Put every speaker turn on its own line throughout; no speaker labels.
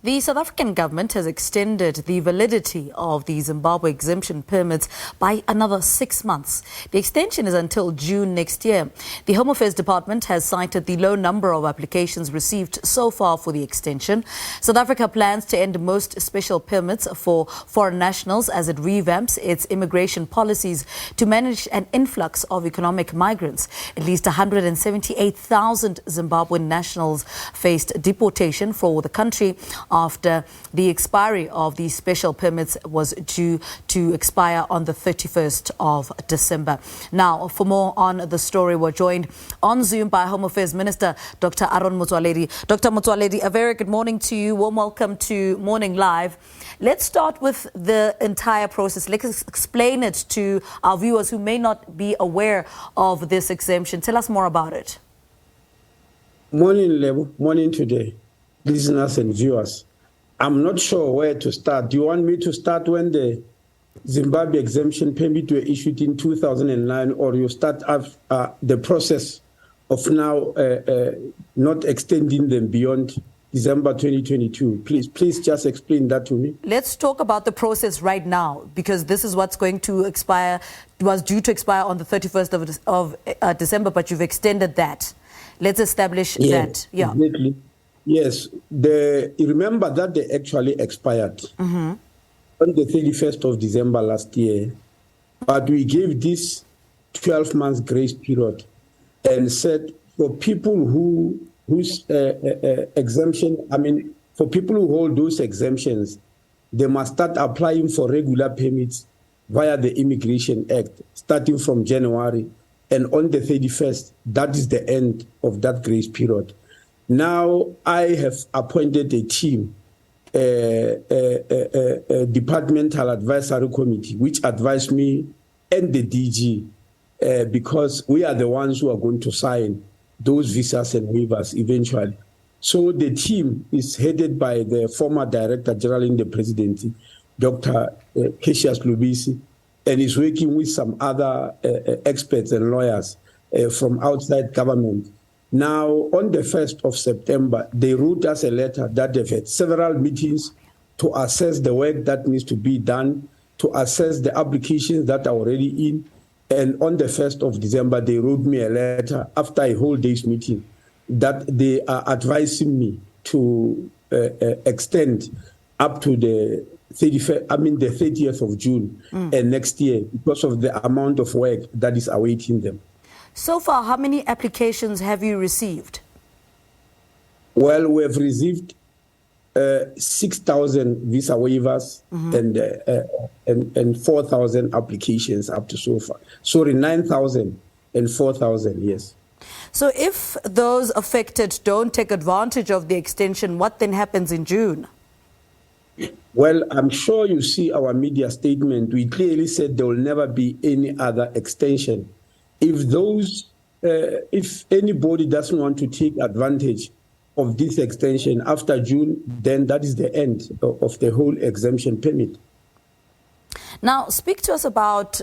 The South African government has extended the validity of the Zimbabwe exemption permits by another 6 months. The extension is until June next year. The Home Affairs Department has cited the low number of applications received so far for the extension. South Africa plans to end most special permits for foreign nationals as it revamps its immigration policies to manage an influx of economic migrants. At least 178,000 Zimbabwean nationals faced deportation for the country after the expiry of the special permits was due to expire on the 31st of December. Now, for more on the story, we're joined on Zoom by Home Affairs Minister Dr. Aaron Motsoaledi. Dr. Motsoaledi, a very good morning to you. Warm welcome to Morning Live. Let's start with the entire process. Let's explain it to our viewers who may not be aware of this exemption. Tell us more about it.
Morning, Lebo. Morning today, listeners and viewers. I'm not sure where to start. Do you want me to start when the Zimbabwe exemption permit were issued in 2009, or you start the process of now not extending them beyond December 2022? Please just explain that to me.
Let's talk about the process right now, because this is what's going to expire, was due to expire on the 31st of December, but you've extended that. Let's establish that. Yeah.
Exactly. Yes. Remember that they actually expired on the 31st of December last year, but we gave this 12 months grace period and said for people whose exemption, for people who hold those exemptions, they must start applying for regular permits via the Immigration Act starting from January. And on the 31st, that is the end of that grace period. Now, I have appointed a team, a departmental advisory committee, which advised me and the DG, because we are the ones who are going to sign those visas and waivers eventually. So the team is headed by the former Director General in the Presidency, Dr. Cassius Lubisi, and is working with some other experts and lawyers from outside government. Now, on the 1st of September, they wrote us a letter that they've had several meetings to assess the work that needs to be done, to assess the applications that are already in. And on the 1st of December, they wrote me a letter after a whole day's meeting that they are advising me to extend up to the 30th of June and next year, because of the amount of work that is awaiting them.
So far, how many applications have you received?
Well, we have received 6,000 visa waivers and 4,000 applications up to so far. Sorry, 9,000 and 4,000, yes.
So if those affected don't take advantage of the extension, what then happens in June?
Well, I'm sure you see our media statement. We clearly said there will never be any other extension. If anybody doesn't want to take advantage of this extension after June, then that is the end of the whole exemption permit.
Now, speak to us about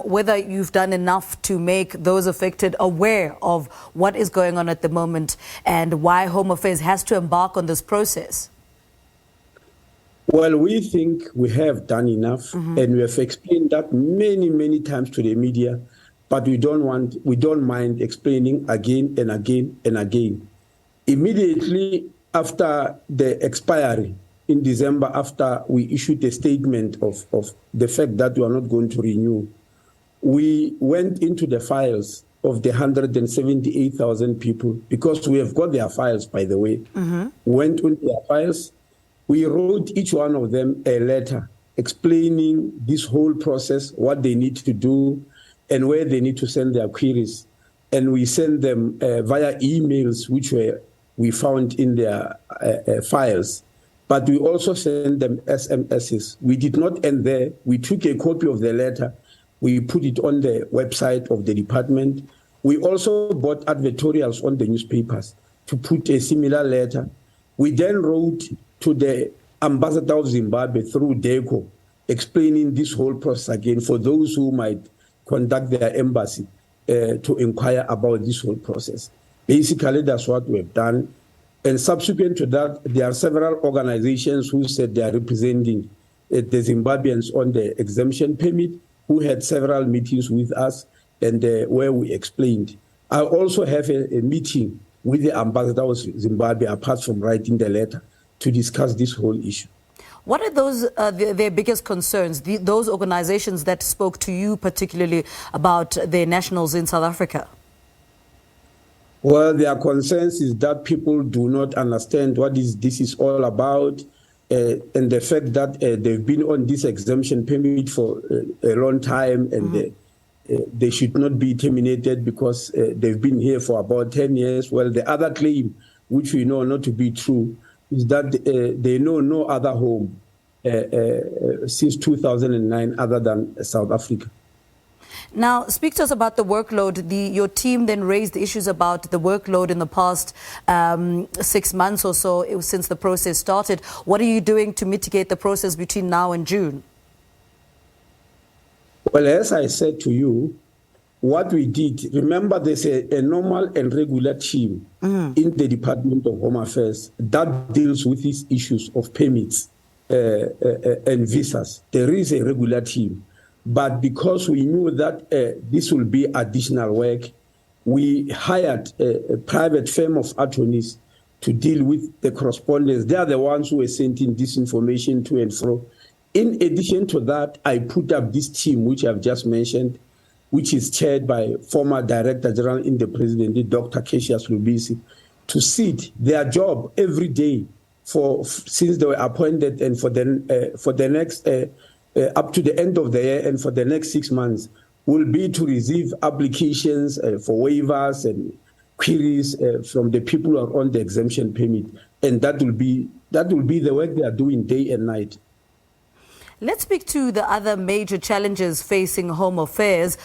whether you've done enough to make those affected aware of what is going on at the moment and why Home Affairs has to embark on this process.
Well, we think we have done enough, and we have explained that many, many times to the media, but we don't mind explaining again and again and again. Immediately after the expiry in December, after we issued a statement of the fact that we are not going to renew, we went into the files of the 178,000 people, because we have got their files, by the way. Went into their files. We wrote each one of them a letter explaining this whole process, what they need to do, and where they need to send their queries. And we sent them via emails, which we found in their files. But we also sent them SMSs. We did not end there. We took a copy of the letter. We put it on the website of the department. We also bought advertorials on the newspapers to put a similar letter. We then wrote to the ambassador of Zimbabwe through DECO, explaining this whole process again for those who might contact their embassy to inquire about this whole process. Basically, that's what we've done. And subsequent to that, there are several organizations who said they are representing the Zimbabweans on the exemption permit, who had several meetings with us and where we explained. I also have a meeting with the ambassador of Zimbabwe, apart from writing the letter, to discuss this whole issue.
What are those their biggest concerns, those organizations that spoke to you particularly about their nationals in South Africa?
Well, their concerns is that people do not understand what this is all about, and the fact that they've been on this exemption permit for a long time, and they should not be terminated because they've been here for about 10 years. Well, the other claim, which we know not to be true, is that they know no other home since 2009 other than South Africa.
Now, speak to us about the workload. Your team then raised issues about the workload in the past 6 months or so since the process started. What are you doing to mitigate the process between now and June?
Well, as I said to you, what we did, remember there's a normal and regular team in the Department of Home Affairs that deals with these issues of permits and visas. There is a regular team. But because we knew that this will be additional work, we hired a private firm of attorneys to deal with the correspondence. They are the ones who were sending this information to and fro. In addition to that, I put up this team, which I've just mentioned, which is chaired by former Director General in the Presidency, Dr. Cassius Lubisi, to sit their job every day since they were appointed and for the next up to the end of the year and for the next 6 months will be to receive applications for waivers and queries from the people who are on the exemption permit, and that will be the work they are doing day and night.
Let's speak to the other major challenges facing Home Affairs.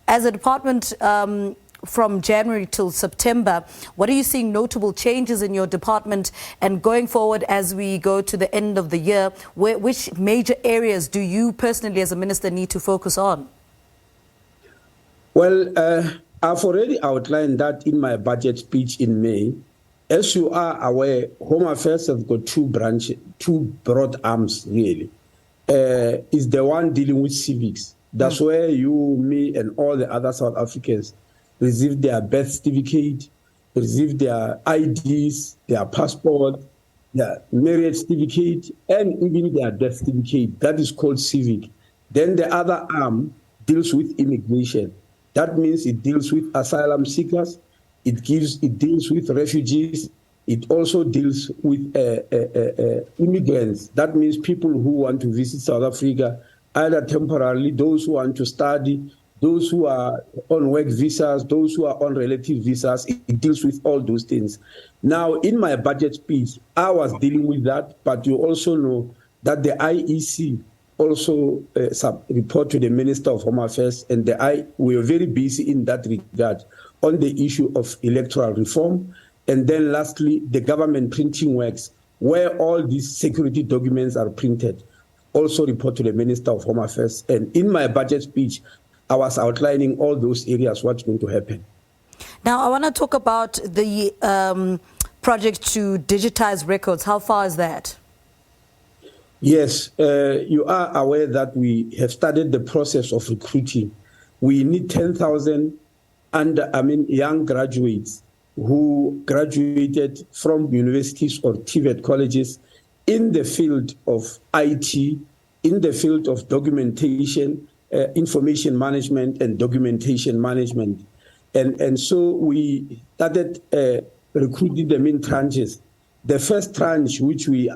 As a department, from January till September, what are you seeing notable changes in your department? And going forward as we go to the end of the year, which major areas do you personally as a minister need to focus on?
Well, I've already outlined that in my budget speech in May. As you are aware, Home Affairs have got two broad arms, really. Is the one dealing with civics. That's where you, me, and all the other South Africans receive their birth certificate, receive their IDs, their passport, their marriage certificate, and even their death certificate. That is called civic. Then the other arm deals with immigration. That means it deals with asylum seekers, it deals with refugees, it also deals with immigrants. That means people who want to visit South Africa, either temporarily, those who want to study, those who are on work visas, those who are on relative visas. It deals with all those things. Now, in my budget speech, I was dealing with that, but you also know that the IEC also report to the Minister of Home Affairs, and we are very busy in that regard on the issue of electoral reform. And then lastly, the government printing works, where all these security documents are printed, also report to the Minister of Home Affairs. And in my budget speech, I was outlining all those areas, what's going to happen.
Now, I want to talk about the project to digitize records. How far is that?
Yes, you are aware that we have started the process of recruiting. We need 10,000 young graduates who graduated from universities or TVET colleges in the field of IT, in the field of documentation, information management and documentation management. And so we started recruiting them in tranches. The first tranche, which we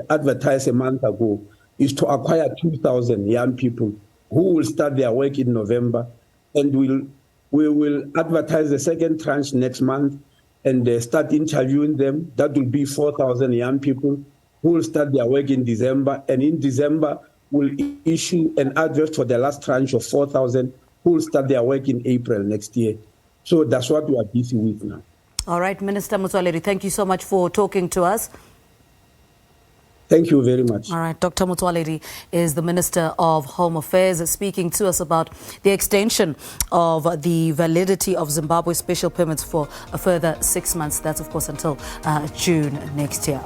advertised a month ago, is to acquire 2,000 young people who will start their work in November, and we will advertise the second tranche next month and start interviewing them. That will be 4,000 young people who will start their work in December, and in December we'll issue an advert for the last tranche of 4,000 who will start their work in April next year. So that's what we are busy with now.
All right, Minister Motsoaledi, thank you so much for talking to us.
Thank you very much.
All right, Dr. Motsoaledi is the Minister of Home Affairs, speaking to us about the extension of the validity of Zimbabwe special permits for a further 6 months. That's, of course, until June next year.